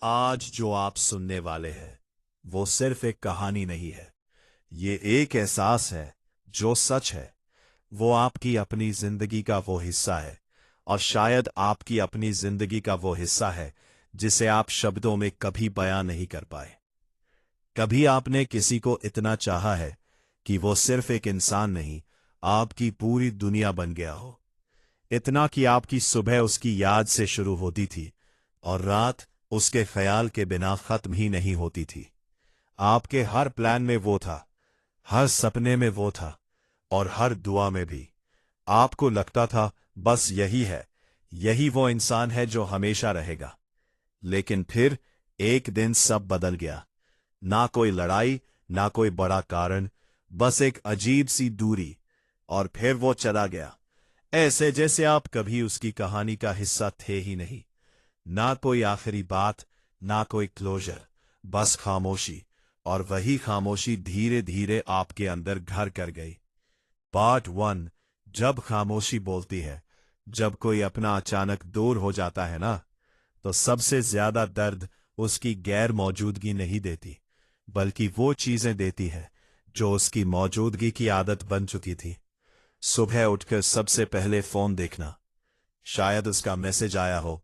आज जो आप सुनने वाले हैं वो सिर्फ एक कहानी नहीं है। ये एक एहसास है जो सच है। वो आपकी अपनी जिंदगी का वो हिस्सा है, और शायद आपकी अपनी जिंदगी का वो हिस्सा है जिसे आप शब्दों में कभी बयां नहीं कर पाए। कभी आपने किसी को इतना चाहा है कि वो सिर्फ एक इंसान नहीं, आपकी पूरी दुनिया बन गया हो। इतना कि आपकी सुबह उसकी याद से शुरू होती थी और रात उसके ख्याल के बिना खत्म ही नहीं होती थी। आपके हर प्लान में वो था, हर सपने में वो था, और हर दुआ में भी। आपको लगता था बस यही है, यही वो इंसान है जो हमेशा रहेगा। लेकिन फिर एक दिन सब बदल गया। ना कोई लड़ाई, ना कोई बड़ा कारण, बस एक अजीब सी दूरी। और फिर वो चला गया, ऐसे जैसे आप कभी उसकी कहानी का हिस्सा थे ही नहीं। ना कोई आखिरी बात, ना कोई क्लोजर, बस खामोशी। और वही खामोशी धीरे धीरे आपके अंदर घर कर गई। पार्ट 1। जब खामोशी बोलती है। जब कोई अपना अचानक दूर हो जाता है ना, तो सबसे ज्यादा दर्द उसकी गैर मौजूदगी नहीं देती, बल्कि वो चीजें देती है जो उसकी मौजूदगी की आदत बन चुकी थी। सुबह उठकर सबसे पहले फोन देखना, शायद उसका मैसेज आया हो,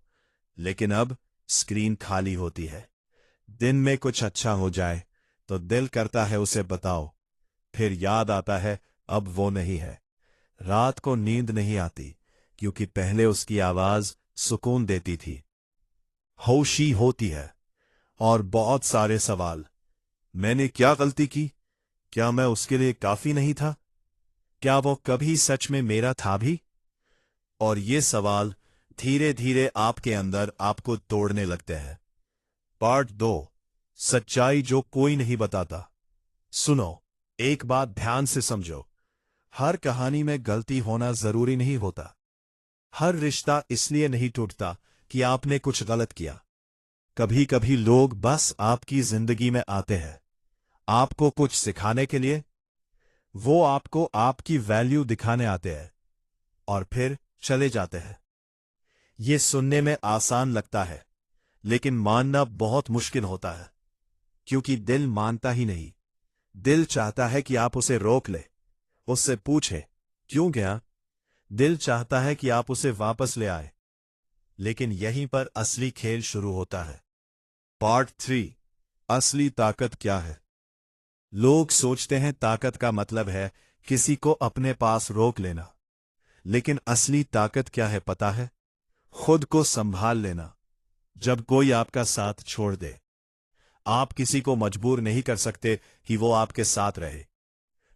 लेकिन अब स्क्रीन खाली होती है। दिन में कुछ अच्छा हो जाए तो दिल करता है उसे बताओ, फिर याद आता है अब वो नहीं है। रात को नींद नहीं आती, क्योंकि पहले उसकी आवाज सुकून देती थी। होशी होती है, और बहुत सारे सवाल। मैंने क्या गलती की? क्या मैं उसके लिए काफी नहीं था? क्या वो कभी सच में मेरा था भी? और ये सवाल धीरे धीरे आपके अंदर आपको तोड़ने लगते हैं। पार्ट 2। सच्चाई जो कोई नहीं बताता। सुनो, एक बात ध्यान से समझो। हर कहानी में गलती होना जरूरी नहीं होता। हर रिश्ता इसलिए नहीं टूटता कि आपने कुछ गलत किया। कभी कभी लोग बस आपकी जिंदगी में आते हैं, आपको कुछ सिखाने के लिए। वो आपको आपकी वैल्यू दिखाने आते हैं, और फिर चले जाते हैं। ये सुनने में आसान लगता है, लेकिन मानना बहुत मुश्किल होता है। क्योंकि दिल मानता ही नहीं। दिल चाहता है कि आप उसे रोक ले, उससे पूछे क्यों गया। दिल चाहता है कि आप उसे वापस ले आए। लेकिन यहीं पर असली खेल शुरू होता है। पार्ट 3। असली ताकत क्या है। लोग सोचते हैं ताकत का मतलब है किसी को अपने पास रोक लेना। लेकिन असली ताकत क्या है पता है? खुद को संभाल लेना। जब कोई आपका साथ छोड़ दे, आप किसी को मजबूर नहीं कर सकते कि वो आपके साथ रहे,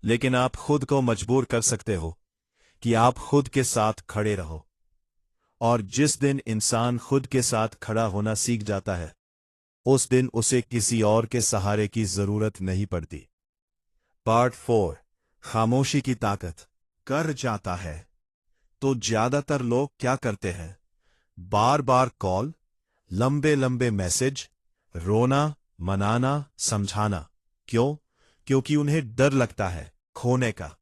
लेकिन आप खुद को मजबूर कर सकते हो कि आप खुद के साथ खड़े रहो। और जिस दिन इंसान खुद के साथ खड़ा होना सीख जाता है, उस दिन उसे किसी और के सहारे की जरूरत नहीं पड़ती। पार्ट 4। खामोशी की ताकत। कर जाता है तो ज्यादातर लोग क्या करते हैं? बार बार कॉल, लंबे लंबे मैसेज, रोना, मनाना, समझाना। क्यों? क्योंकि उन्हें डर लगता है खोने का।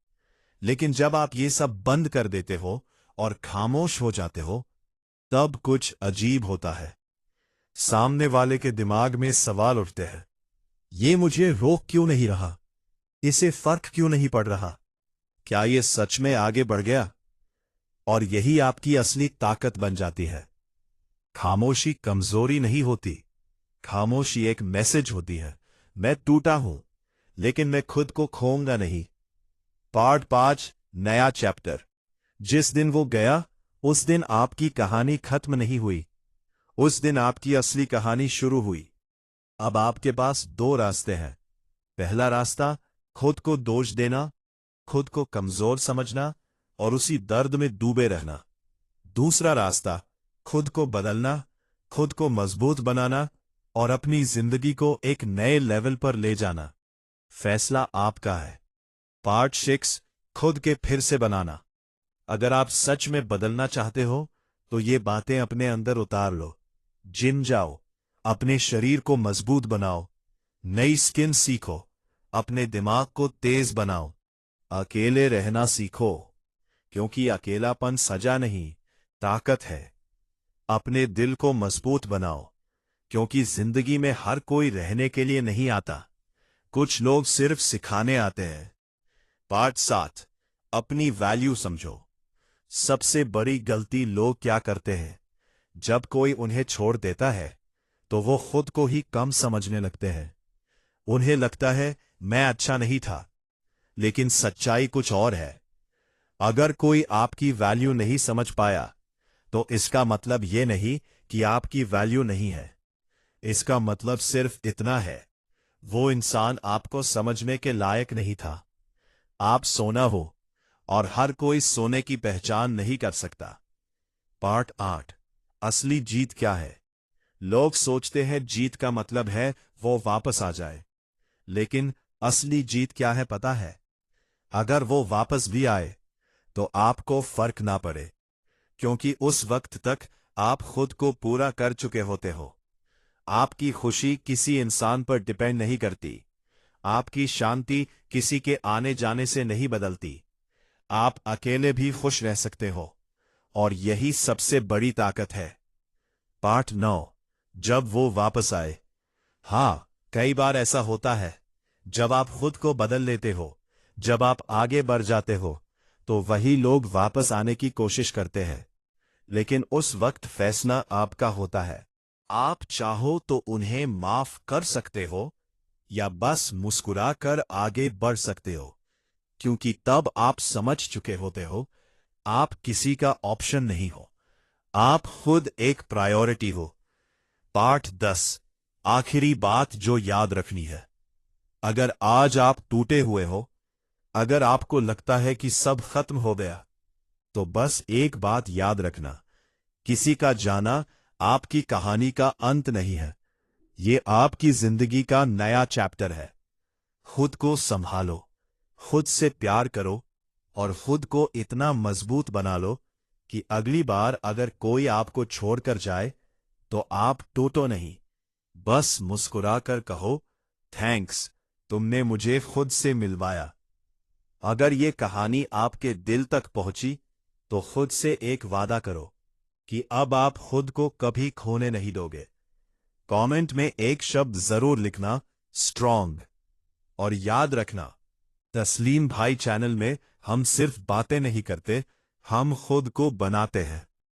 लेकिन जब आप ये सब बंद कर देते हो और खामोश हो जाते हो, तब कुछ अजीब होता है। सामने वाले के दिमाग में सवाल उठते हैं। ये मुझे रोक क्यों नहीं रहा? इसे फर्क क्यों नहीं पड़ रहा? क्या ये सच में आगे बढ़ गया? और यही आपकी असली ताकत बन जाती है। खामोशी कमजोरी नहीं होती। खामोशी एक मैसेज होती है, मैं टूटा हूं, लेकिन मैं खुद को खोऊंगा नहीं। पार्ट 5। नया चैप्टर। जिस दिन वो गया, उस दिन आपकी कहानी खत्म नहीं हुई। उस दिन आपकी असली कहानी शुरू हुई। अब आपके पास दो रास्ते हैं। पहला रास्ता, खुद को दोष देना, खुद को कमजोर समझना और उसी दर्द में डूबे रहना। दूसरा रास्ता, खुद को बदलना, खुद को मजबूत बनाना और अपनी जिंदगी को एक नए लेवल पर ले जाना। फैसला आपका है। पार्ट 6। खुद के फिर से बनाना। अगर आप सच में बदलना चाहते हो, तो ये बातें अपने अंदर उतार लो। जिम जाओ, अपने शरीर को मजबूत बनाओ, नई स्किल सीखो, अपने दिमाग को तेज बनाओ। अकेले रहना सीखो, क्योंकि अकेलापन सजा नहीं, ताकत है। अपने दिल को मजबूत बनाओ, क्योंकि जिंदगी में हर कोई रहने के लिए नहीं आता, कुछ लोग सिर्फ सिखाने आते हैं। पार्ट 7, अपनी वैल्यू समझो। सबसे बड़ी गलती लोग क्या करते हैं, जब कोई उन्हें छोड़ देता है तो वो खुद को ही कम समझने लगते हैं। उन्हें लगता है मैं अच्छा नहीं था, लेकिन सच्चाई कुछ और है। अगर कोई आपकी वैल्यू नहीं समझ पाया तो इसका मतलब ये नहीं कि आपकी वैल्यू नहीं है। इसका मतलब सिर्फ इतना है, वो इंसान आपको समझने के लायक नहीं था। आप सोना हो और हर कोई सोने की पहचान नहीं कर सकता। पार्ट 8, असली जीत क्या है। लोग सोचते हैं जीत का मतलब है वो वापस आ जाए, लेकिन असली जीत क्या है पता है? अगर वो वापस भी आए तो आपको फर्क ना पड़े, क्योंकि उस वक्त तक आप खुद को पूरा कर चुके होते हो। आपकी खुशी किसी इंसान पर डिपेंड नहीं करती, आपकी शांति किसी के आने जाने से नहीं बदलती। आप अकेले भी खुश रह सकते हो, और यही सबसे बड़ी ताकत है। पार्ट 9, जब वो वापस आए। हाँ, कई बार ऐसा होता है, जब आप खुद को बदल लेते हो, जब आप आगे बढ़ जाते हो, तो वही लोग वापस आने की कोशिश करते हैं। लेकिन उस वक्त फैसला आपका होता है। आप चाहो तो उन्हें माफ कर सकते हो या बस मुस्कुराकर आगे बढ़ सकते हो, क्योंकि तब आप समझ चुके होते हो आप किसी का ऑप्शन नहीं हो, आप खुद एक प्रायोरिटी हो। पार्ट 10, आखिरी बात जो याद रखनी है। अगर आज आप टूटे हुए हो, अगर आपको लगता है कि सब खत्म हो गया, तो बस एक बात याद रखना, किसी का जाना आपकी कहानी का अंत नहीं है, ये आपकी जिंदगी का नया चैप्टर है। खुद को संभालो, खुद से प्यार करो, और खुद को इतना मजबूत बना लो कि अगली बार अगर कोई आपको छोड़कर जाए तो आप टूटो नहीं, बस मुस्कुराकर कहो थैंक्स, तुमने मुझे खुद से मिलवाया। अगर ये कहानी आपके दिल तक पहुंची तो खुद से एक वादा करो कि अब आप खुद को कभी खोने नहीं दोगे। कमेंट में एक शब्द जरूर लिखना, स्ट्रॉन्ग। और याद रखना, तस्लीम भाई चैनल में हम सिर्फ बातें नहीं करते, हम खुद को बनाते हैं।